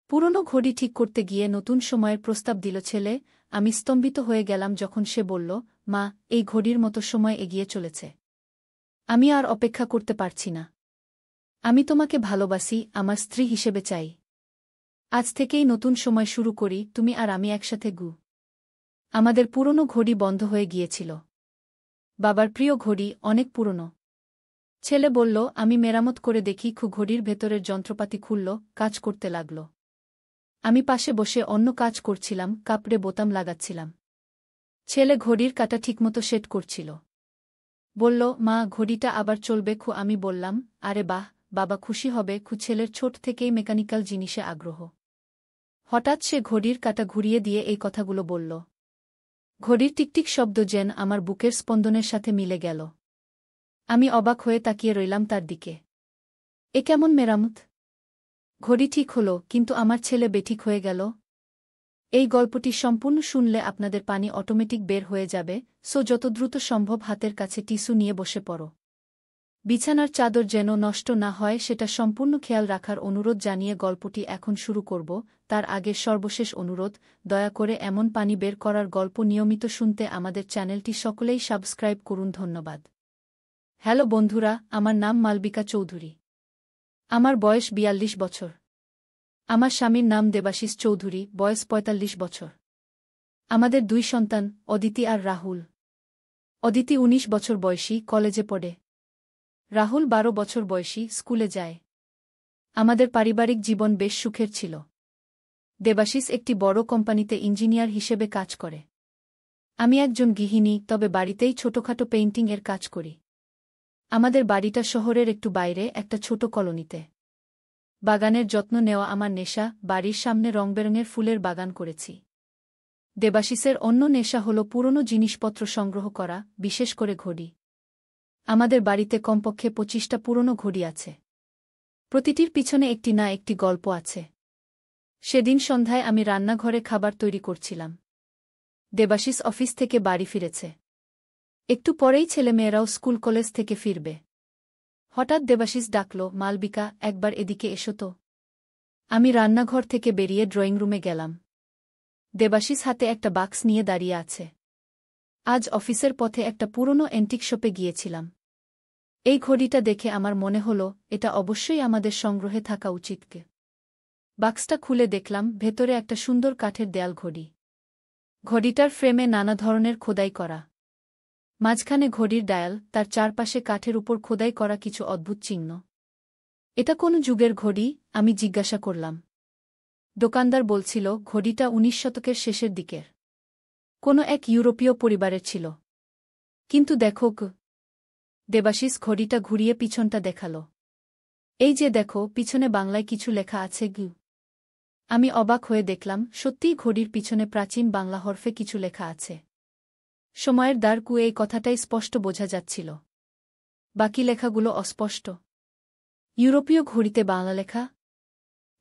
পুরনো ঘড়ি ঠিক করতে গিয়ে নতুন সময়ের প্রস্তাব দিল ছেলে। আমি স্তম্ভিত হয়ে গেলাম যখন সে বলল, মা, এই ঘড়ির মতো সময় এগিয়ে চলেছে। আমি আর অপেক্ষা করতে পারছি না। আমি তোমাকে ভালোবাসি, আমার স্ত্রী হিসেবে চাই। আজ থেকেই নতুন সময় শুরু করি, তুমি আর আমি একসাথে। আমাদের পুরনো ঘড়ি বন্ধ হয়ে গিয়েছিল। বাবার প্রিয় ঘড়ি, অনেক পুরনো। ছেলে বলল, আমি মেরামত করে দেখি। ঘড়ির ভেতরের যন্ত্রপাতি খুলল, কাজ করতে লাগল। আমি পাশে বসে অন্য কাজ করছিলাম, কাপড়ে বোতাম লাগাচ্ছিলাম। ছেলে ঘড়ির কাঁটা ঠিকমতো সেট করছিল। বলল, মা, ঘড়িটা আবার চলবে। আমি বললাম, আরে বাহ, বাবা খুশি হবে। ছেলের ছোট থেকেই মেকানিক্যাল জিনিসে আগ্রহ। হঠাৎ সে ঘড়ির কাঁটা ঘুরিয়ে দিয়ে এই কথাগুলো বলল। ঘড়ির টিকটিক শব্দ যেন আমার বুকের স্পন্দনের সাথে মিলে গেল। আমি অবাক হয়ে তাকিয়ে রইলাম তার দিকে। এ কেমন মেরামত? ঘড়ি ঠিক হল, কিন্তু আমার ছেলে বেঠিক হয়ে গেল। এই গল্পটি সম্পূর্ণ শুনলে আপনাদের পানি অটোমেটিক বের হয়ে যাবে, যত দ্রুত সম্ভব হাতের কাছে টিস্যু নিয়ে বসে পড়ো। বিছানার চাদর যেন নষ্ট না হয় সেটা সম্পূর্ণ খেয়াল রাখার অনুরোধ জানিয়ে গল্পটি এখন শুরু করব। তার আগে সর্বশেষ অনুরোধ, দয়া করে এমন পানি বের করার গল্প নিয়মিত শুনতে আমাদের চ্যানেলটি সকলেই সাবস্ক্রাইব করুন। ধন্যবাদ। হ্যালো বন্ধুরা, আমার নাম মালবিকা চৌধুরী। আমার বয়স ৪২ বছর। আমার স্বামীর নাম দেবাশিস চৌধুরী, বয়স ৪৫ বছর। আমাদের ২ সন্তান, অদিতি আর রাহুল। অদিতি ১৯ বছর বয়সী, কলেজে পড়ে। রাহুল ১২ বছর বয়সী, স্কুলে যায়। আমাদের পারিবারিক জীবন বেশ সুখের ছিল। দেবাশিস একটি বড় কোম্পানিতে ইঞ্জিনিয়ার হিসেবে কাজ করে। আমি একজন গৃহিণী, তবে বাড়িতেই ছোটখাটো পেইন্টিং এর কাজ করি। আমাদের বাড়িটা শহরের একটু বাইরে, একটা ছোট কলোনিতে। বাগানের যত্ন নেওয়া আমার নেশা। বাড়ির সামনে রংবেরঙের ফুলের বাগান করেছি। দেবাশিসের অন্য নেশা হল পুরনো জিনিসপত্র সংগ্রহ করা, বিশেষ করে ঘড়ি। আমাদের বাড়িতে কমপক্ষে ২৫টা পুরনো ঘড়ি আছে। প্রতিটির পিছনে একটি না একটি গল্প আছে। সেদিন সন্ধ্যায় আমি রান্নাঘরে খাবার তৈরি করছিলাম। দেবাশিস অফিস থেকে বাড়ি ফিরেছে। একটু পরেই ছেলেমেয়েরাও স্কুল কলেজ থেকে ফিরবে। হঠাৎ দেবাশিস ডাকল, মালবিকা, একবার এদিকে এসো তো। আমি রান্নাঘর থেকে বেরিয়ে ড্রয়িং রুমে গেলাম। দেবাশিস হাতে একটা বাক্স নিয়ে দাঁড়িয়ে আছে। আজ অফিসের পথে একটা পুরনো অ্যান্টিক শপে গিয়েছিলাম। এই ঘড়িটা দেখে আমার মনে হল, এটা অবশ্যই আমাদের সংগ্রহে থাকা উচিত। বাক্সটা খুলে দেখলাম, ভেতরে একটা সুন্দর কাঠের দেয়াল ঘড়ি। ঘড়িটার ফ্রেমে নানা ধরনের খোদাই করা। মাঝখানে ঘড়ির ডায়াল, তার চারপাশে কাঠের উপর খোদাই করা কিছু অদ্ভুত চিহ্ন। এটা কোন যুগের ঘড়ি? আমি জিজ্ঞাসা করলাম। দোকানদার বলছিল, ঘড়িটা ১৯ শতকের শেষের দিকের কোনো এক ইউরোপীয় পরিবারের ছিল। কিন্তু দেখো। দেবাশিস ঘড়িটা ঘুরিয়ে পিছনটা দেখাল। এই যে দেখো, পিছনে বাংলায় কিছু লেখা আছে। আমি অবাক হয়ে দেখলাম, সত্যিই ঘড়ির পিছনে প্রাচীন বাংলা হরফে কিছু লেখা আছে। সময়ের দ্বার। এই কথাটাই স্পষ্ট বোঝা যাচ্ছিল। বাকি লেখাগুলো অস্পষ্ট। ইউরোপীয় ঘড়িতে বাংলা লেখা?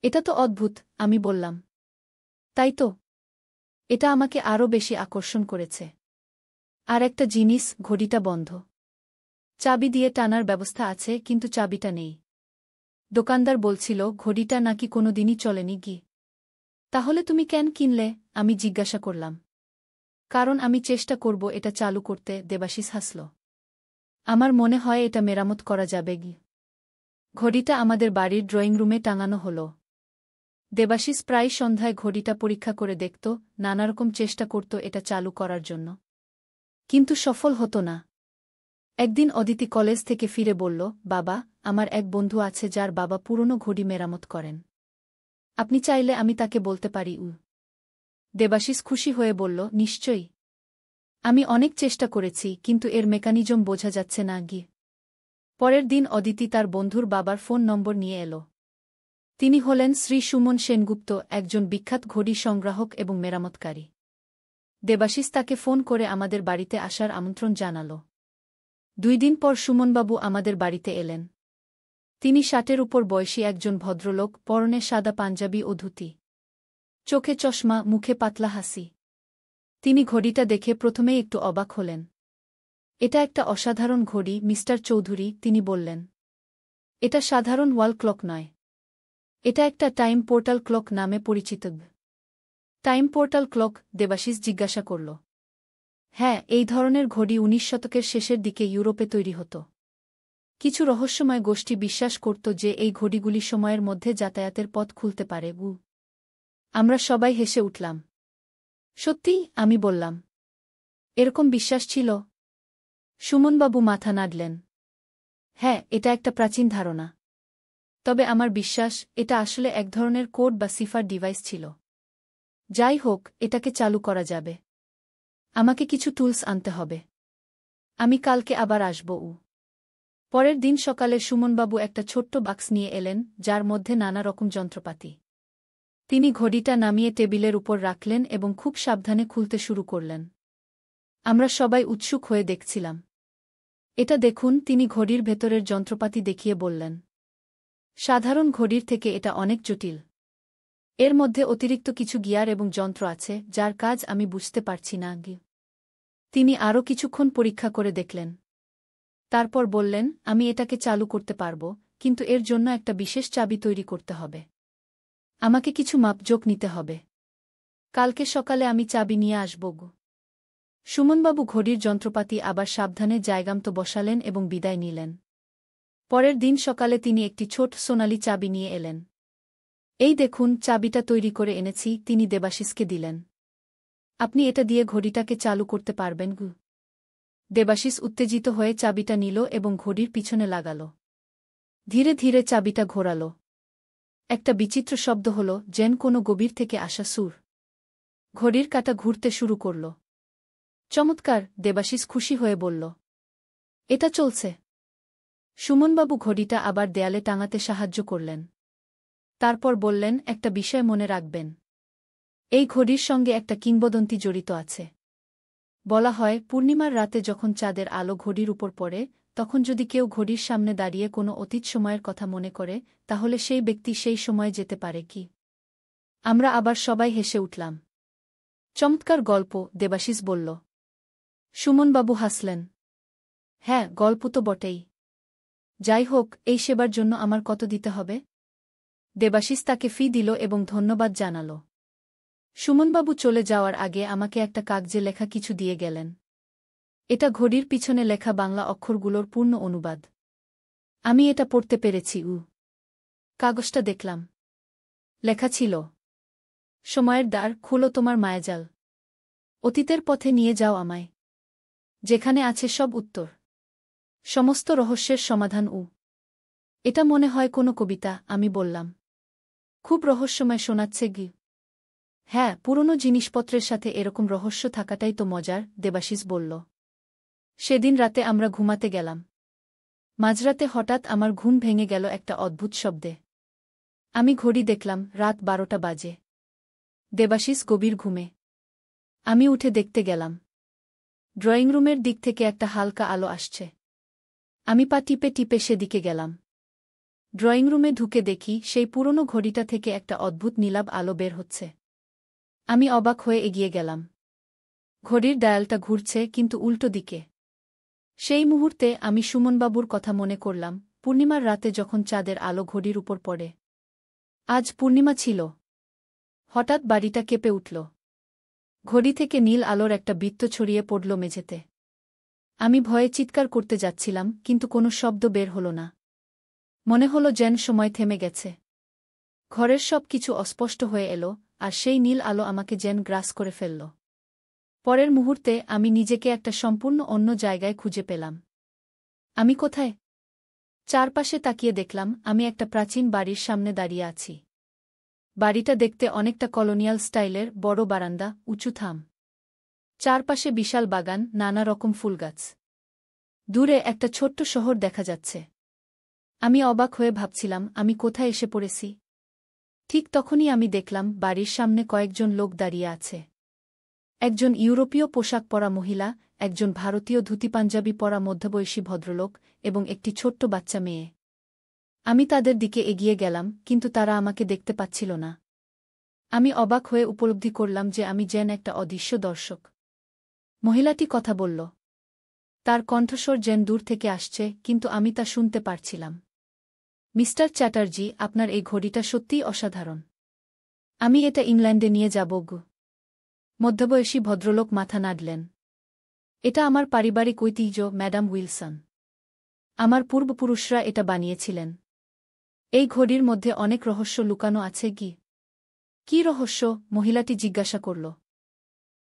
এটা তো অদ্ভুত, আমি বললাম। তাই তো। এটা আমাকে আরও বেশি আকর্ষণ করেছে। আর একটা জিনিস, ঘড়িটা বন্ধ। চাবি দিয়ে টানার ব্যবস্থা আছে, কিন্তু চাবিটা নেই। দোকানদার বলছিল, ঘড়িটা নাকি কোনোদিনই চলেনি। তাহলে তুমি কেন কিনলে? আমি জিজ্ঞাসা করলাম। কারণ আমি চেষ্টা করব এটা চালু করতে। দেবাশিস হাসল। আমার মনে হয় এটা মেরামত করা যাবে। ঘড়িটা আমাদের বাড়ির ড্রয়িং রুমে টাঙানো হল। দেবাশিস প্রায় সন্ধ্যায় ঘড়িটা পরীক্ষা করে দেখত, নানারকম চেষ্টা করত এটা চালু করার জন্য। কিন্তু সফল হতো না। একদিন অদিতি কলেজ থেকে ফিরে বলল, বাবা, আমার এক বন্ধু আছে যার বাবা পুরনো ঘড়ি মেরামত করেন। আপনি চাইলে আমি তাকে বলতে পারি। দেবাশিস খুশি হয়ে বলল, নিশ্চয়ই। আমি অনেক চেষ্টা করেছি, কিন্তু এর মেকানিজম বোঝা যাচ্ছে না। পরের দিন অদিতি তার বন্ধুর বাবার ফোন নম্বর নিয়ে এল। তিনি হলেন শ্রী সুমন সেনগুপ্ত, একজন বিখ্যাত ঘড়ি সংগ্রাহক এবং মেরামতকারী। দেবাশিস তাকে ফোন করে আমাদের বাড়িতে আসার আমন্ত্রণ জানাল। ২ দিন পর সুমনবাবু আমাদের বাড়িতে এলেন। তিনি ৬০-এর উপর বয়সী একজন ভদ্রলোক, পরনে সাদা পাঞ্জাবি ও ধুতি। চোখে চশমা, মুখে পাতলা হাসি। তিনি ঘড়িটা দেখে প্রথমেই একটু অবাক হলেন। এটা একটা অসাধারণ ঘড়ি, মিস্টার চৌধুরী, তিনি বললেন। এটা সাধারণ ওয়াল ক্লক নয়। এটা একটা টাইম পোর্টাল ক্লক নামে পরিচিত। Time portal clock? দেবাশিস জিজ্ঞাসা করল। হ্যাঁ, এই ধরনের ঘড়ি ১৯ শতকের শেষের দিকে ইউরোপে তৈরি হতো। কিছু রহস্যময় গোষ্ঠী বিশ্বাস করত যে এই ঘড়িগুলি সময়ের মধ্যে যাতায়াতের পথ খুলতে পারে। আমরা সবাই হেসে উঠলাম। সত্যি? আমি বললাম। এরকম বিশ্বাস ছিল? সুমনবাবু মাথা নাড়লেন। হ্যাঁ, এটা একটা প্রাচীন ধারণা। তবে আমার বিশ্বাস এটা আসলে এক ধরনের কোড বা সিফার ডিভাইস ছিল। যাই হোক, এটাকে চালু করা যাবে। আমাকে কিছু টুলস আনতে হবে। আমি কালকে আবার আসব। পরের দিন সকালে সুমনবাবু একটা ছোট্ট বাক্স নিয়ে এলেন, যার মধ্যে নানা রকম যন্ত্রপাতি। তিনি ঘড়িটা নামিয়ে টেবিলের উপর রাখলেন এবং খুব সাবধানে খুলতে শুরু করলেন। আমরা সবাই উৎসুক হয়ে দেখছিলাম। এটা দেখুন, তিনি ঘড়ির ভেতরের যন্ত্রপাতি দেখিয়ে বললেন। সাধারণ ঘড়ির থেকে এটা অনেক জটিল। এর মধ্যে অতিরিক্ত কিছু গিয়ার এবং যন্ত্র আছে, যার কাজ আমি বুঝতে পারছি না। তিনি আরও কিছুক্ষণ পরীক্ষা করে দেখলেন। তারপর বললেন, আমি এটাকে চালু করতে পারব, কিন্তু এর জন্য একটা বিশেষ চাবি তৈরি করতে হবে। আমাকে কিছু মাপজোক নিতে হবে। কালকে সকালে আমি চাবি নিয়ে আসব। সুমনবাবু ঘড়ির যন্ত্রপাতি আবার সাবধানে জায়গামতো বসালেন এবং বিদায় নিলেন। পরের দিন সকালে তিনি একটি ছোট সোনালি চাবি নিয়ে এলেন। এই দেখুন, চাবিটা তৈরি করে এনেছি, তিনি দেবাশিসকে দিলেন। আপনি এটা দিয়ে ঘড়িটাকে চালু করতে পারবেন? দেবাশিস উত্তেজিত হয়ে চাবিটা নিল এবং ঘড়ির পিছনে লাগাল। ধীরে ধীরে চাবিটা ঘোরাল। একটা বিচিত্র শব্দ হল, যেন কোনো গভীর থেকে আসা সুর। ঘড়ির কাঁটা ঘুরতে শুরু করল। চমৎকার, দেবাশিস খুশি হয়ে বলল। এটা চলছে। সুমনবাবু ঘড়িটা আবার দেয়ালে টাঙাতে সাহায্য করলেন। তারপর বললেন, একটা বিষয় মনে রাখবেন। এই ঘড়ির সঙ্গে একটা কিংবদন্তি জড়িত আছে। বলা হয়, পূর্ণিমার রাতে যখন চাঁদের আলো ঘড়ির উপর পড়ে, তখন যদি কেউ ঘড়ির সামনে দাঁড়িয়ে কোনো অতীত সময়ের কথা মনে করে, তাহলে সেই ব্যক্তি সেই সময়ে যেতে পারে। কি? আমরা আবার সবাই হেসে উঠলাম। চমৎকার গল্প, দেবাশিস বলল। সুমনবাবু হাসলেন। হ্যাঁ, গল্প তো বটেই। যাই হোক, এই সেবার জন্য আমার কত দিতে হবে? দেবাশিস তাকে ফি দিল এবং ধন্যবাদ জানাল। সুমনবাবু চলে যাওয়ার আগে আমাকে একটা কাগজে লেখা কিছু দিয়ে গেলেন। এটা ঘড়ির পিছনে লেখা বাংলা অক্ষরগুলোর পূর্ণ অনুবাদ। আমি এটা পড়তে পেরেছি। কাগজটা দেখলাম। লেখা ছিল, সময়ের দ্বার খুলো তোমার মায়াজাল। অতীতের পথে নিয়ে যাও আমায়, যেখানে আছে সব উত্তর, সমস্ত রহস্যের সমাধান। এটা মনে হয় কোনো কবিতা, আমি বললাম। খুব রহস্যময় শোনাচ্ছে। হ্যাঁ, পুরনো জিনিসপত্রের সাথে এরকম রহস্য থাকাটাই তো মজার, দেবাশিস বলল। সেদিন রাতে আমরা ঘুমাতে গেলাম। মাঝরাতে হঠাৎ আমার ঘুম ভেঙে গেল একটা অদ্ভুত শব্দে। আমি ঘড়ি দেখলাম, রাত 12টা বাজে। দেবাশিস গভীর ঘুমে। আমি উঠে দেখতে গেলাম। ড্রয়িং রুমের দিক থেকে একটা হালকা আলো আসছে। আমি পা টিপে টিপে সেদিকে গেলাম। ড্রয়িং রুমে ঢুকে দেখি, সেই পুরনো ঘড়িটা থেকে একটা অদ্ভুত নীলাভ আলো বের হচ্ছে। আমি অবাক হয়ে এগিয়ে গেলাম। ঘড়ির ডায়ালটা ঘুরছে, কিন্তু উল্টো দিকে। সেই মুহূর্তে আমি সুমনবাবুর কথা মনে করলাম, পূর্ণিমার রাতে যখন চাঁদের আলো ঘড়ির উপর পড়ে। আজ পূর্ণিমা ছিল। হঠাৎ বাড়িটা কেঁপে উঠল। ঘড়ি থেকে নীল আলোর একটা বৃত্ত ছড়িয়ে পড়ল মেঝেতে। আমি ভয়ে চিৎকার করতে যাচ্ছিলাম, কিন্তু কোনো শব্দ বের হল না। মনে হলো যেন সময় থেমে গেছে। ঘরের সব কিছু অস্পষ্ট হয়ে এলো, আর সেই নীল আলো আমাকে যেন গ্রাস করে ফেলল। পরের মুহূর্তে আমি নিজেকে একটা সম্পূর্ণ অন্য জায়গায় খুঁজে পেলাম। আমি কোথায়? চারপাশে তাকিয়ে দেখলাম, আমি একটা প্রাচীন বাড়ির সামনে দাঁড়িয়ে আছি। বাড়িটা দেখতে অনেকটা কলোনিয়াল স্টাইলের, বড় বারান্দা, উঁচু থাম। চারপাশে বিশাল বাগান, নানা রকম ফুলগাছ। দূরে একটা ছোট্ট শহর দেখা যাচ্ছে। আমি অবাক হয়ে ভাবছিলাম, আমি কোথায় এসে পড়েছি। ঠিক তখনই আমি দেখলাম, বাড়ির সামনে কয়েকজন লোক দাঁড়িয়ে আছে। একজন ইউরোপীয় পোশাক পরা মহিলা, একজন ভারতীয় ধুতি পাঞ্জাবি পরা মধ্যবয়সী ভদ্রলোক এবং একটি ছোট্ট বাচ্চা মেয়ে। আমি তাদের দিকে এগিয়ে গেলাম, কিন্তু তারা আমাকে দেখতে পাচ্ছিল না। আমি অবাক হয়ে উপলব্ধি করলাম যে আমি যেন একটা অদৃশ্য দর্শক। মহিলাটি কথা বলল। তার কণ্ঠস্বর যেন দূর থেকে আসছে, কিন্তু আমি তা শুনতে পারছিলাম। মিস্টার চ্যাটার্জি, আপনার এই ঘড়িটা সত্যিই অসাধারণ। আমি এটা ইংল্যান্ডে নিয়ে যাব গো। মধ্যবয়সী ভদ্রলোক মাথা নাড়লেন। এটা আমার পারিবারিক ঐতিহ্য, ম্যাডাম উইলসন। আমার পূর্বপুরুষরা এটা বানিয়েছিলেন। এই ঘড়ির মধ্যে অনেক রহস্য লুকানো আছে কি? কী রহস্য? মহিলাটি জিজ্ঞাসা করল।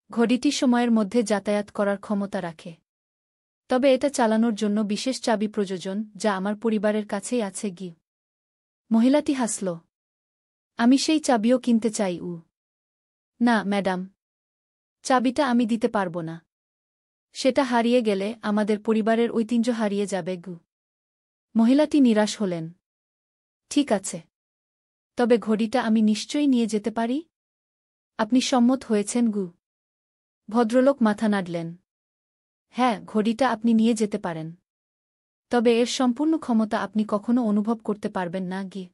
ঘড়িটি সময়ের মধ্যে যাতায়াত করার ক্ষমতা রাখে। তবে এটা চালানোর জন্য বিশেষ চাবি প্রয়োজন, যা আমার পরিবারের কাছেই আছে কি? মহিলাটি হাসল। আমি সেই চাবিও কিনতে চাই। না ম্যাডাম, চাবিটা আমি দিতে পারব না। সেটা হারিয়ে গেলে আমাদের পরিবারের ঐতিহ্য হারিয়ে যাবে গু। মহিলাটি নিরাশ হলেন। ঠিক আছে, তবে ঘড়িটা আমি নিশ্চয়ই নিয়ে যেতে পারি? আপনি সম্মত হয়েছেন গু? ভদ্রলোক মাথা নাড়লেন। হ্যাঁ, ঘড়িটা আপনি নিয়ে যেতে পারেন। তবে এর সম্পূর্ণ ক্ষমতা আপনি কখনো অনুভব করতে পারবেন না গি।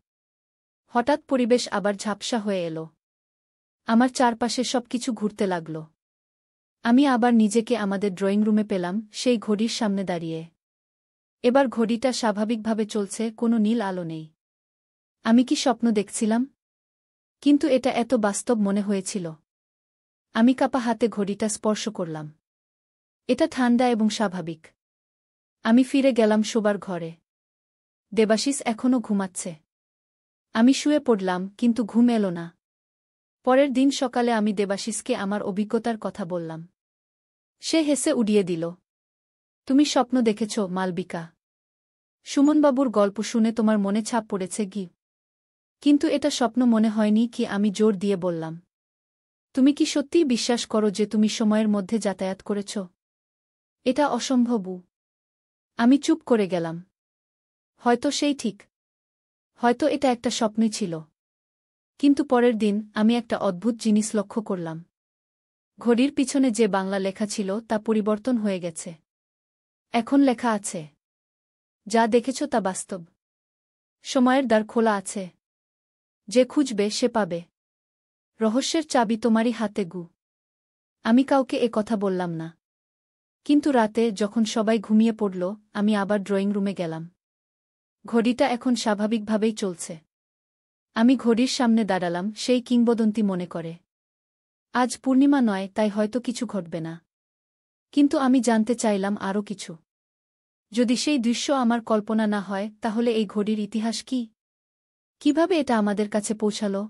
হঠাৎ পরিবেশ আবার ঝাপসা হয়ে এল। আমার চারপাশে সবকিছু ঘুরতে লাগল। আমি আবার নিজেকে আমাদের ড্রয়িং রুমে পেলাম, সেই ঘড়ির সামনে দাঁড়িয়ে। এবার ঘড়িটা স্বাভাবিকভাবে চলছে, কোনো নীল আলো নেই। আমি কি স্বপ্ন দেখছিলাম? কিন্তু এটা এত বাস্তব মনে হয়েছিল। আমি কাপা হাতে ঘড়িটা স্পর্শ করলাম। এটা ঠান্ডা এবং স্বাভাবিক। আমি ফিরে গেলাম শোবার ঘরে। দেবাশিস এখনও ঘুমাচ্ছে। আমি শুয়ে পড়লাম, কিন্তু ঘুম এলো না। পরের দিন সকালে আমি দেবাশিসকে আমার অভিজ্ঞতার কথা বললাম। সে হেসে উড়িয়ে দিল। তুমি স্বপ্ন দেখেছ, মালবিকা। সুমনবাবুর গল্প শুনে তোমার মনে ছাপ পড়েছে কি? কিন্তু এটা স্বপ্ন মনে হয়নি কি? আমি জোর দিয়ে বললাম। তুমি কি সত্যিই বিশ্বাস করো যে তুমি সময়ের মধ্যে যাতায়াত করেছ? এটা অসম্ভব। আমি চুপ করে গেলাম। হয়তো সেই ঠিক। হয়তো এটা একটা স্বপ্নই ছিল। কিন্তু পরের দিন আমি একটা অদ্ভুত জিনিস লক্ষ্য করলাম। ঘড়ির পিছনে যে বাংলা লেখা ছিল তা পরিবর্তন হয়ে গেছে। এখন লেখা আছে, যা দেখেছ তা বাস্তব। সময়ের দ্বার খোলা আছে। যে খুঁজবে সে পাবে। রহস্যের চাবি তোমারই হাতে গু। আমি কাউকে এ কথা বললাম না। কিন্তু রাতে যখন সবাই ঘুমিয়ে পড়ল, আমি আবার ড্রয়িং রুমে গেলাম। ঘড়িটা এখন স্বাভাবিকভাবেই চলছে। আমি ঘড়ির সামনে দাঁড়ালাম, সেই কিংবদন্তি মনে করে। আজ পূর্ণিমা নয়, তাই হয়তো কিছু ঘটবে না। কিন্তু আমি জানতে চাইলাম আরও কিছু। যদি সেই দৃশ্য আমার কল্পনা না হয়, তাহলে এই ঘড়ির ইতিহাস কি? কিভাবে এটা আমাদের কাছে পৌঁছাল?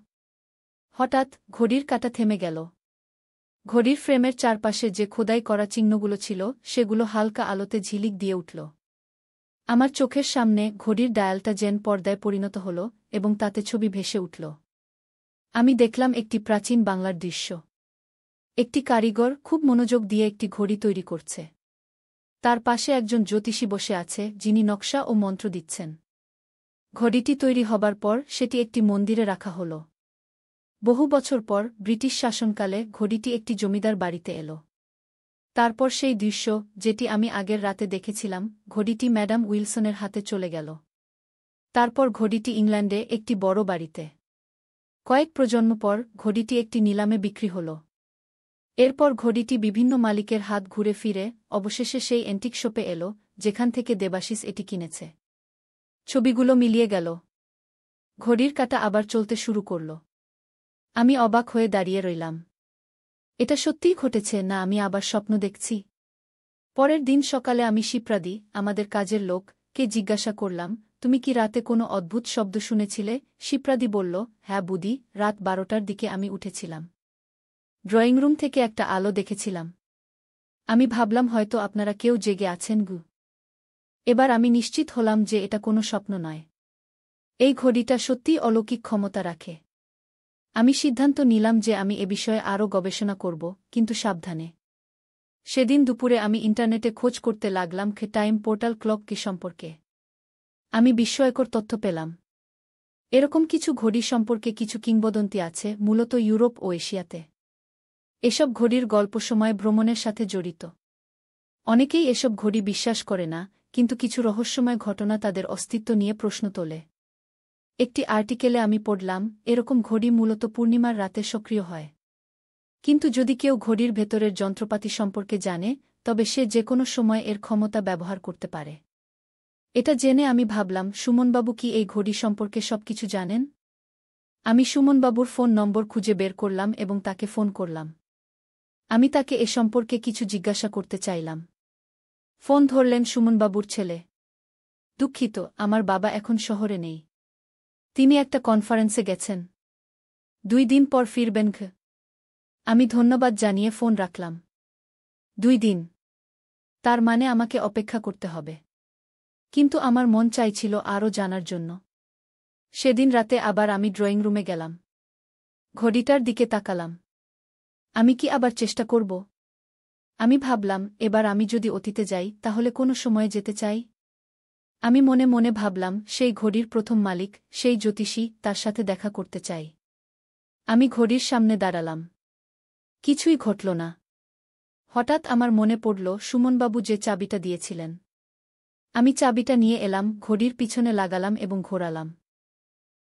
হঠাৎ ঘড়ির কাঁটা থেমে গেল। ঘড়ির ফ্রেমের চারপাশে যে খোদাই করা চিহ্নগুলো ছিল, সেগুলো হালকা আলোতে ঝিলিক দিয়ে উঠল। আমার চোখের সামনে ঘড়ির ডায়ালটা যেন পর্দায় পরিণত হল এবং তাতে ছবি ভেসে উঠল। আমি দেখলাম একটি প্রাচীন বাংলার দৃশ্য। একটি কারিগর খুব মনোযোগ দিয়ে একটি ঘড়ি তৈরি করছে। তার পাশে একজন জ্যোতিষী বসে আছে, যিনি নকশা ও মন্ত্র দিচ্ছেন। ঘড়িটি তৈরি হবার পর সেটি একটি মন্দিরে রাখা হল। বহু বছর পর ব্রিটিশ শাসনকালে ঘড়িটি একটি জমিদার বাড়িতে এল। তারপর সেই দৃশ্য, যেটি আমি আগের রাতে দেখেছিলাম, ঘড়িটি ম্যাডাম উইলসনের হাতে চলে গেল। তারপর ঘড়িটি ইংল্যান্ডে একটি বড় বাড়িতে। কয়েক প্রজন্ম পর ঘড়িটি একটি নিলামে বিক্রি হল। এরপর ঘড়িটি বিভিন্ন মালিকের হাত ঘুরে ফিরে অবশেষে সেই অ্যান্টিক শপে এল, যেখান থেকে দেবাশিস এটি কিনেছে। ছবিগুলো মিলিয়ে গেল। ঘড়ির কাঁটা আবার চলতে শুরু করল। আমি অবাক হয়ে দাঁড়িয়ে রইলাম। এটা সত্যিই ঘটেছে, না আমি আবার স্বপ্ন দেখছি? পরের দিন সকালে আমি শিপ্রাদি, আমাদের কাজের লোক, কে জিজ্ঞাসা করলাম, তুমি কি রাতে কোনো অদ্ভুত শব্দ শুনেছিলে? শিপ্রাদি বলল, হ্যাঁ বুদি, রাত 12টার দিকে আমি উঠেছিলাম। ড্রয়িং রুম থেকে একটা আলো দেখেছিলাম। আমি ভাবলাম হয়তো আপনারা কেউ জেগে আছেন গু। এবার আমি নিশ্চিত হলাম যে এটা কোনো স্বপ্ন নয়। এই ঘড়িটা সত্যিই অলৌকিক ক্ষমতা রাখে। আমি সিদ্ধান্ত নিলাম যে আমি এ বিষয়ে আরও গবেষণা করব, কিন্তু সাবধানে। সেদিন দুপুরে আমি ইন্টারনেটে খোঁজ করতে লাগলাম টাইম পোর্টাল ক্লক কি সম্পর্কে। আমি বিস্ময়কর তথ্য পেলাম। এরকম কিছু ঘড়ি সম্পর্কে কিছু কিংবদন্তি আছে, মূলত ইউরোপ ও এশিয়াতে। এসব ঘড়ির গল্প সময় ভ্রমণের সাথে জড়িত। অনেকেই এসব ঘড়ি বিশ্বাস করে না, কিন্তু কিছু রহস্যময় ঘটনা তাদের অস্তিত্ব নিয়ে প্রশ্ন তোলে। একটি আর্টিকেলে আমি পড়লাম, এরকম ঘড়ি মূলত পূর্ণিমার রাতে সক্রিয় হয়। কিন্তু যদি কেউ ঘড়ির ভেতরের যন্ত্রপাতি সম্পর্কে জানে, তবে সে যে কোনো সময় এর ক্ষমতা ব্যবহার করতে পারে। এটা জেনে আমি ভাবলাম, সুমনবাবু কি এই ঘড়ি সম্পর্কে সবকিছু জানেন? আমি সুমনবাবুর ফোন নম্বর খুঁজে বের করলাম এবং তাকে ফোন করলাম। আমি তাকে এ সম্পর্কে কিছু জিজ্ঞাসা করতে চাইলাম। ফোন ধরলেন সুমনবাবুর ছেলে। দুঃখিত, আমার বাবা এখন শহরে নেই। তিনি একটা কনফারেন্সে গেছেন। 2 দিন পর ফিরবেন। আমি ধন্যবাদ জানিয়ে ফোন রাখলাম। 2 দিন? তার মানে আমাকে অপেক্ষা করতে হবে। কিন্তু আমার মন চাইছিল আরও জানার জন্য। সেদিন রাতে আবার আমি ড্রয়িং রুমে গেলাম। ঘড়িটার দিকে তাকালাম। আমি কি আবার চেষ্টা করব? আমি ভাবলাম, এবার আমি যদি অতীতে যাই তাহলে কোনো সময়ে যেতে চাই। আমি মনে মনে ভাবলাম, সেই ঘড়ির প্রথম মালিক, সেই জ্যোতিষী, তার সাথে দেখা করতে চাই। আমি ঘড়ির সামনে দাঁড়ালাম। কিছুই ঘটল না। হঠাৎ আমার মনে পড়ল সুমনবাবু যে চাবিটা দিয়েছিলেন। আমি চাবিটা নিয়ে এলাম, ঘড়ির পিছনে লাগালাম এবং ঘোরালাম।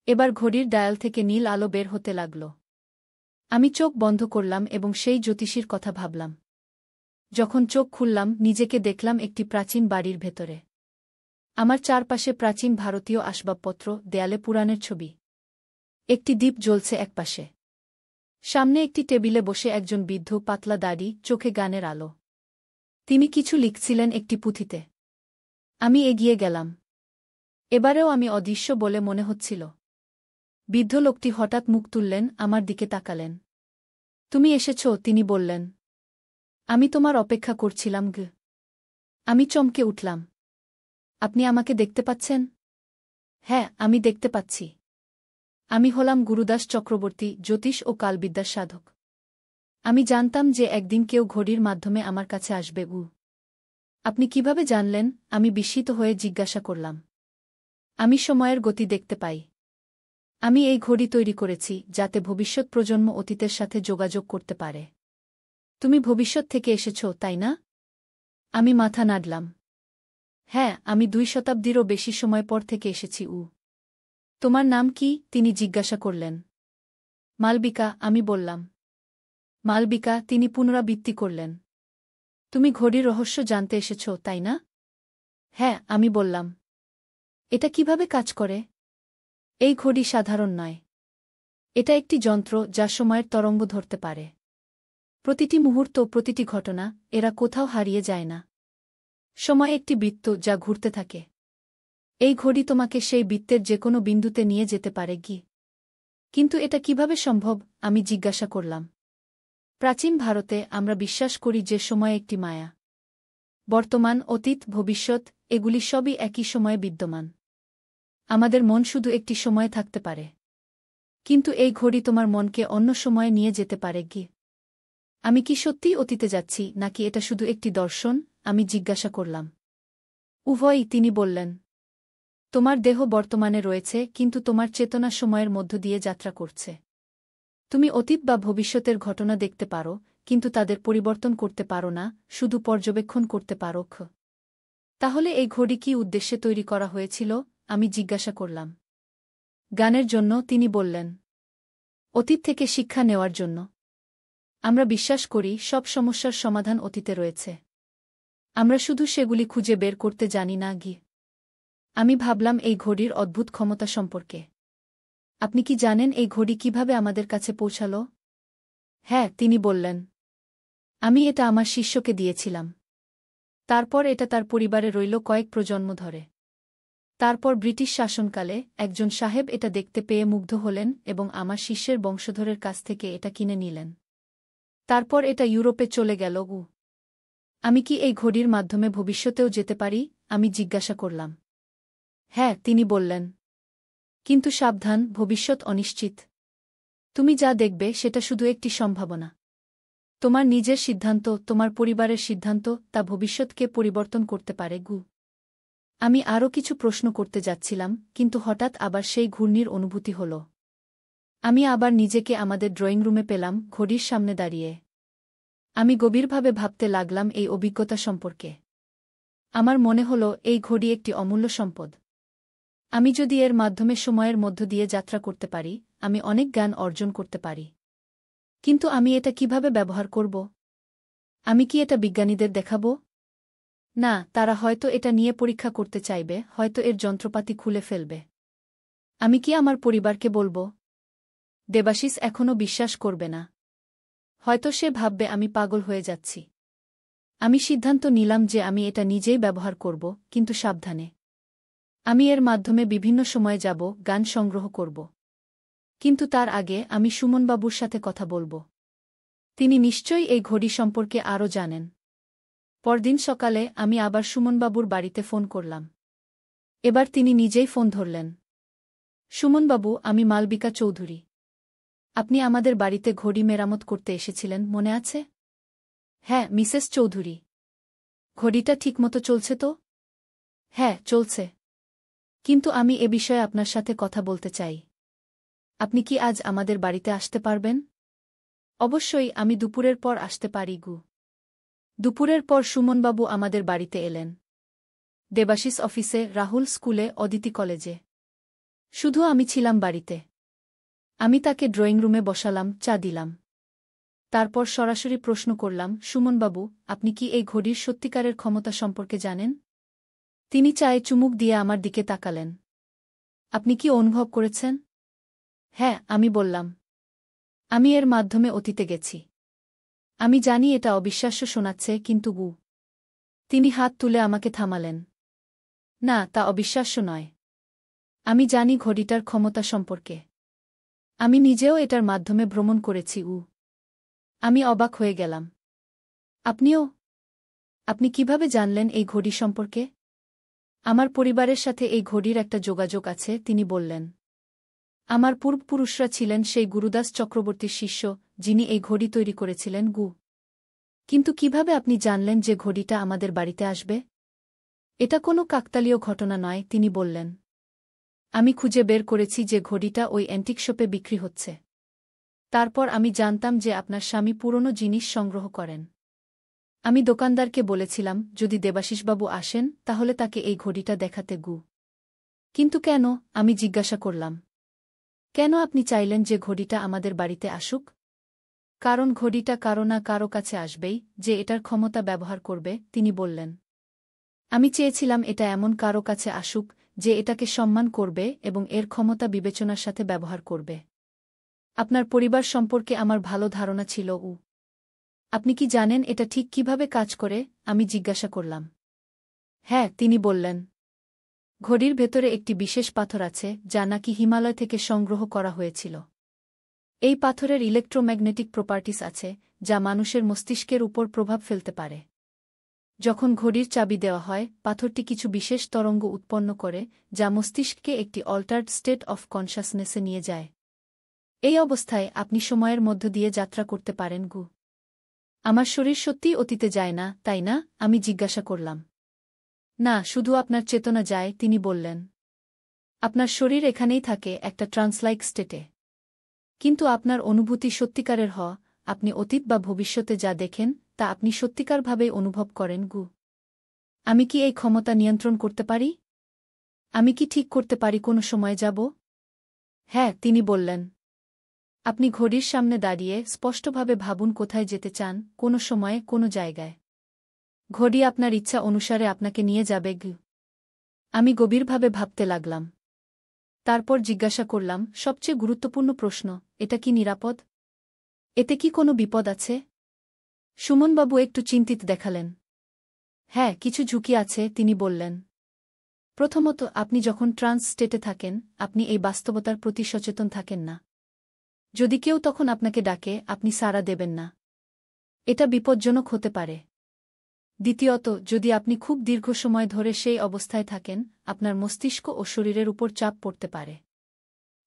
এবার ঘড়ির ডায়াল থেকে নীল আলো বের হতে লাগল। আমি চোখ বন্ধ করলাম এবং সেই জ্যোতিষীর কথা ভাবলাম। যখন চোখ খুললাম, নিজেকে দেখলাম একটি প্রাচীন বাড়ির ভেতরে। আমার চারপাশে প্রাচীন ভারতীয় আসবাবপত্র, দেয়ালে পুরাণের ছবি। একটি দ্বীপ জ্বলছে একপাশে। সামনে একটি টেবিলে বসে একজন বৃদ্ধ, পাতলা দাড়ি, চোখে গানের আলো। তিনি কিছু লিখছিলেন একটি পুঁথিতে। আমি এগিয়ে গেলাম। এবারেও আমি অদৃশ্য বলে মনে হচ্ছিল। বৃদ্ধ লোকটি হঠাৎ মুখ তুললেন, আমার দিকে তাকালেন। তুমি এসেছ, তিনি বললেন। আমি তোমার অপেক্ষা করছিলাম। আমি চমকে উঠলাম। আপনি আমাকে দেখতে পাচ্ছেন? হ্যাঁ, আমি দেখতে পাচ্ছি। আমি হলাম গুরুদাস চক্রবর্তী, জ্যোতিষ ও কালবিদ্যার সাধক। আমি জানতাম যে একদিন কেউ ঘড়ির মাধ্যমে আমার কাছে আসবে। আপনি কিভাবে জানলেন? আমি বিস্মিত হয়ে জিজ্ঞাসা করলাম। আমি সময়ের গতি দেখতে পাই। আমি এই ঘড়ি তৈরি করেছি যাতে ভবিষ্যৎ প্রজন্ম অতীতের সাথে যোগাযোগ করতে পারে। তুমি ভবিষ্যৎ থেকে এসেছ, তাই না? আমি মাথা নাড়লাম। হ্যাঁ, আমি 2 শতাব্দীরও বেশি সময় পর থেকে এসেছি। তোমার নাম কি? তিনি জিজ্ঞাসা করলেন। মালবিকা, আমি বললাম। মালবিকা, তিনি পুনরাবৃত্তি করলেন। তুমি ঘড়ির রহস্য জানতে এসেছ, তাই না? হ্যাঁ, আমি বললাম। এটা কিভাবে কাজ করে? এই ঘড়ি সাধারণ নয়। এটা একটি যন্ত্র যা সময়ের তরঙ্গ ধরতে পারে। প্রতিটি মুহূর্ত, প্রতিটি ঘটনা, এরা কোথাও হারিয়ে যায় না। সময় একটি বৃত্ত যা ঘুরতে থাকে। এই ঘড়ি তোমাকে সেই বৃত্তের যেকোনো বিন্দুতে নিয়ে যেতে পারে। কিন্তু এটা কিভাবে সম্ভব? আমি জিজ্ঞাসা করলাম। প্রাচীন ভারতে আমরা বিশ্বাস করি যে সময় একটি মায়া। বর্তমান, অতীত, ভবিষ্যৎ, এগুলি সবই একই সময়ে বিদ্যমান। আমাদের মন শুধু একটি সময়ে থাকতে পারে। কিন্তু এই ঘড়ি তোমার মনকে অন্য সময়ে নিয়ে যেতে পারে। আমি কি সত্যিই অতীতে যাচ্ছি, নাকি এটা শুধু একটি দর্শন? আমি জিজ্ঞাসা করলাম। উভয়ই, তিনি বললেন। তোমার দেহ বর্তমানে রয়েছে, কিন্তু তোমার চেতনা সময়ের মধ্য দিয়ে যাত্রা করছে। তুমি অতীত বা ভবিষ্যতের ঘটনা দেখতে পারো, কিন্তু তাদের পরিবর্তন করতে পারো না, শুধু পর্যবেক্ষণ করতে পারো। তাহলে এই ঘড়ি কী উদ্দেশ্যে তৈরি করা হয়েছিল? আমি জিজ্ঞাসা করলাম। গানের জন্য, তিনি বললেন। অতীত থেকে শিক্ষা নেওয়ার জন্য। আমরা বিশ্বাস করি সব সমস্যার সমাধান অতীতে রয়েছে। আমরা শুধু সেগুলি খুঁজে বের করতে জানি না। আমি ভাবলাম এই ঘড়ির অদ্ভুত ক্ষমতা সম্পর্কে। আপনি কি জানেন এই ঘড়ি কিভাবে আমাদের কাছে পৌঁছাল? হ্যাঁ, তিনি বললেন। আমি এটা আমার শিষ্যকে দিয়েছিলাম। তারপর এটা তার পরিবারে রইল কয়েক প্রজন্ম ধরে। তারপর ব্রিটিশ শাসনকালে একজন সাহেব এটা দেখতে পেয়ে মুগ্ধ হলেন এবং আমার শিষ্যের বংশধরের কাছ থেকে এটা কিনে নিলেন। তারপর এটা ইউরোপে চলে গেল। আমি কি এই ঘড়ির মাধ্যমে ভবিষ্যতেও যেতে পারি? আমি জিজ্ঞাসা করলাম। হ্যাঁ, তিনি বললেন। কিন্তু সাবধান, ভবিষ্যৎ অনিশ্চিত। তুমি যা দেখবে সেটা শুধু একটি সম্ভাবনা। তোমার নিজের সিদ্ধান্ত, তোমার পরিবারের সিদ্ধান্ত, তা ভবিষ্যৎকে পরিবর্তন করতে পারে। আমি আরও কিছু প্রশ্ন করতে যাচ্ছিলাম, কিন্তু হঠাৎ আবার সেই ঘূর্ণির অনুভূতি হল। আমি আবার নিজেকে আমাদের ড্রয়িং রুমে পেলাম, ঘড়ির সামনে দাঁড়িয়ে। আমি গভীরভাবে ভাবতে লাগলাম এই অভিজ্ঞতা সম্পর্কে। আমার মনে হল এই ঘড়ি একটি অমূল্য সম্পদ। আমি যদি এর মাধ্যমে সময়ের মধ্য দিয়ে যাত্রা করতে পারি, আমি অনেক জ্ঞান অর্জন করতে পারি। কিন্তু আমি এটা কিভাবে ব্যবহার করব? আমি কি এটা বিজ্ঞানীদের দেখাব? না, তারা হয়তো এটা নিয়ে পরীক্ষা করতে চাইবে, হয়তো এর যন্ত্রপাতি খুলে ফেলবে। আমি কি আমার পরিবারকে বলবো? দেবাশিস এখনও বিশ্বাস করবে না। হয়তো সে ভাববে আমি পাগল হয়ে যাচ্ছি। আমি সিদ্ধান্ত নিলাম যে আমি এটা নিজেই ব্যবহার করব, কিন্তু সাবধানে। আমি এর মাধ্যমে বিভিন্ন সময়ে যাব, গান সংগ্রহ করব। কিন্তু তার আগে আমি সুমনবাবুর সাথে কথা বলবো। তিনি নিশ্চয়ই এই ঘড়ি সম্পর্কে আরও জানেন। পরদিন সকালে আমি আবার সুমনবাবুর বাড়িতে ফোন করলাম। এবার তিনি নিজেই ফোন ধরলেন। সুমনবাবু, আমি মালবিকা চৌধুরী। আপনি আমাদের বাড়িতে ঘড়ি মেরামত করতে এসেছিলেন, মনে আছে? হ্যাঁ, মিসেস চৌধুরী। ঘড়িটা ঠিকমতো চলছে তো? হ্যাঁ, চলছে। কিন্তু আমি এ বিষয়ে আপনার সাথে কথা বলতে চাই। আপনি কি আজ আমাদের বাড়িতে আসতে পারবেন? অবশ্যই, আমি দুপুরের পর আসতে পারি গু। দুপুরের পর সুমনবাবু আমাদের বাড়িতে এলেন। দেবাশিস অফিসে, রাহুল স্কুলে, অদিতি কলেজে। শুধু আমি ছিলাম বাড়িতে। আমি তাকে ড্রয়িং রুমে বসালাম, চা দিলাম। তারপর সরাসরি প্রশ্ন করলাম, সুমনবাবু, আপনি কি এই ঘড়ির সত্যিকারের ক্ষমতা সম্পর্কে জানেন? তিনি চায়ে চুমুক দিয়ে আমার দিকে তাকালেন। আপনি কি অনুভব করেছেন? হ্যাঁ, আমি বললাম। আমি এর মাধ্যমে অতীতে গেছি। আমি জানি এটা অবিশ্বাস্য শোনাচ্ছে, কিন্তু গু। তিনি হাত তুলে আমাকে থামালেন। না, তা অবিশ্বাস্য নয়। আমি জানি ঘড়িটার ক্ষমতা সম্পর্কে। আমি নিজেও এটার মাধ্যমে ভ্রমণ করেছি। আমি অবাক হয়ে গেলাম। আপনিও? আপনি কিভাবে জানলেন এই ঘড়ি সম্পর্কে? আমার পরিবারের সাথে এই ঘড়ির একটা যোগাযোগ আছে, তিনি বললেন। আমার পূর্বপুরুষরা ছিলেন সেই গুরুদাস চক্রবর্তীর শিষ্য, যিনি এই ঘড়ি তৈরি করেছিলেন গু। কিন্তু কিভাবে আপনি জানলেন যে ঘড়িটা আমাদের বাড়িতে আসবে? এটা কোনো কাকতালীয় ঘটনা নয়, তিনি বললেন। আমি খুঁজে বের করেছি যে ঘড়িটা ওই অ্যান্টিক শপে বিক্রি হচ্ছে। তারপর আমি জানতাম যে আপনার স্বামী পুরনো জিনিস সংগ্রহ করেন। আমি দোকানদারকে বলেছিলাম, যদি দেবাশিসবাবু আসেন তাহলে তাকে এই ঘড়িটা দেখাতে গু। কিন্তু কেন? আমি জিজ্ঞাসা করলাম। কেন আপনি চাইলেন যে ঘড়িটা আমাদের বাড়িতে আসুক? কারণ ঘড়িটা কারো না কারো কাছে আসবেই, যে এটার ক্ষমতা ব্যবহার করবে, তিনি বললেন। আমি চেয়েছিলাম এটা এমন কারো কাছে আসুক, যে এটাকে সম্মান করবে এবং এর ক্ষমতা বিবেচনার সাথে ব্যবহার করবে। আপনার পরিবার সম্পর্কে আমার ভালো ধারণা ছিল। আপনি কি জানেন এটা ঠিক কিভাবে কাজ করে? আমি জিজ্ঞাসা করলাম। হ্যাঁ, তিনি বললেন। ঘড়ির ভেতরে একটি বিশেষ পাথর আছে, যা নাকি হিমালয় থেকে সংগ্রহ করা হয়েছিল। এই পাথরের ইলেকট্রোম্যাগনেটিক প্রপার্টিস আছে, যা মানুষের মস্তিষ্কের উপর প্রভাব ফেলতে পারে। যখন ঘড়ির চাবি দেওয়া হয়, পাথরটি কিছু বিশেষ তরঙ্গ উৎপন্ন করে, যা মস্তিষ্ককে একটি অল্টার্ড স্টেট অফ কনশাসনেসে নিয়ে যায়। এই অবস্থায় আপনি সময়ের মধ্য দিয়ে যাত্রা করতে পারেন গু। আমার শরীর সত্যিই অতীতে যায় না, তাই না? আমি জিজ্ঞাসা করলাম। না, শুধু আপনার চেতনা যায়, তিনি বললেন। আপনার শরীর এখানেই থাকে, একটা ট্রান্সলাইক স্টেটে। কিন্তু আপনার অনুভূতি সত্যিকারের আপনি অতীত বা ভবিষ্যতে যা দেখেন, তা আপনি সত্যিকারভাবেই অনুভব করেন গু। আমি কি এই ক্ষমতা নিয়ন্ত্রণ করতে পারি? আমি কি ঠিক করতে পারি কোনো সময় যাব? হ্যাঁ, তিনি বললেন। আপনি ঘড়ির সামনে দাঁড়িয়ে স্পষ্টভাবে ভাবুন কোথায় যেতে চান, কোনো সময়ে, কোনো জায়গায়। ঘড়ি আপনার ইচ্ছা অনুসারে আপনাকে নিয়ে যাবে গু। আমি গভীরভাবে ভাবতে লাগলাম। তারপর জিজ্ঞাসা করলাম, সবচেয়ে গুরুত্বপূর্ণ প্রশ্ন, এটা কি নিরাপদ? এতে কি কোনো বিপদ আছে? সুমনবাবু একটু চিন্তিত দেখালেন। হ্যাঁ, কিছু ঝুঁকি আছে, তিনি বললেন। প্রথমত, আপনি যখন ট্রান্স স্টেটে থাকেন, আপনি এই বাস্তবতার প্রতি সচেতন থাকেন না। যদি কেউ তখন আপনাকে ডাকে, আপনি সাড়া দেবেন না। এটা বিপজ্জনক হতে পারে। দ্বিতীয়ত, যদি আপনি খুব দীর্ঘ সময় ধরে সেই অবস্থায় থাকেন, আপনার মস্তিষ্ক ও শরীরের উপর চাপ পড়তে পারে।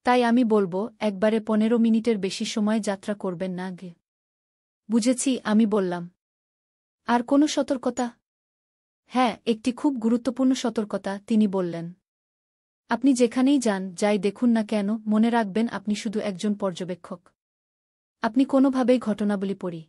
তাই আমি বলবো, একবারে 15 মিনিটের বেশি সময় যাত্রা করবেন না গে। বুঝেছি, আমি বললাম। আর কোনো সতর্কতা? হ্যাঁ, একটি খুব গুরুত্বপূর্ণ সতর্কতা, তিনি বললেন। আপনি যেখানেই যান, যাই দেখুন না কেন, মনে রাখবেন আপনি শুধু একজন পর্যবেক্ষক। আপনি কোনোভাবেই ঘটনাবলী পড়ি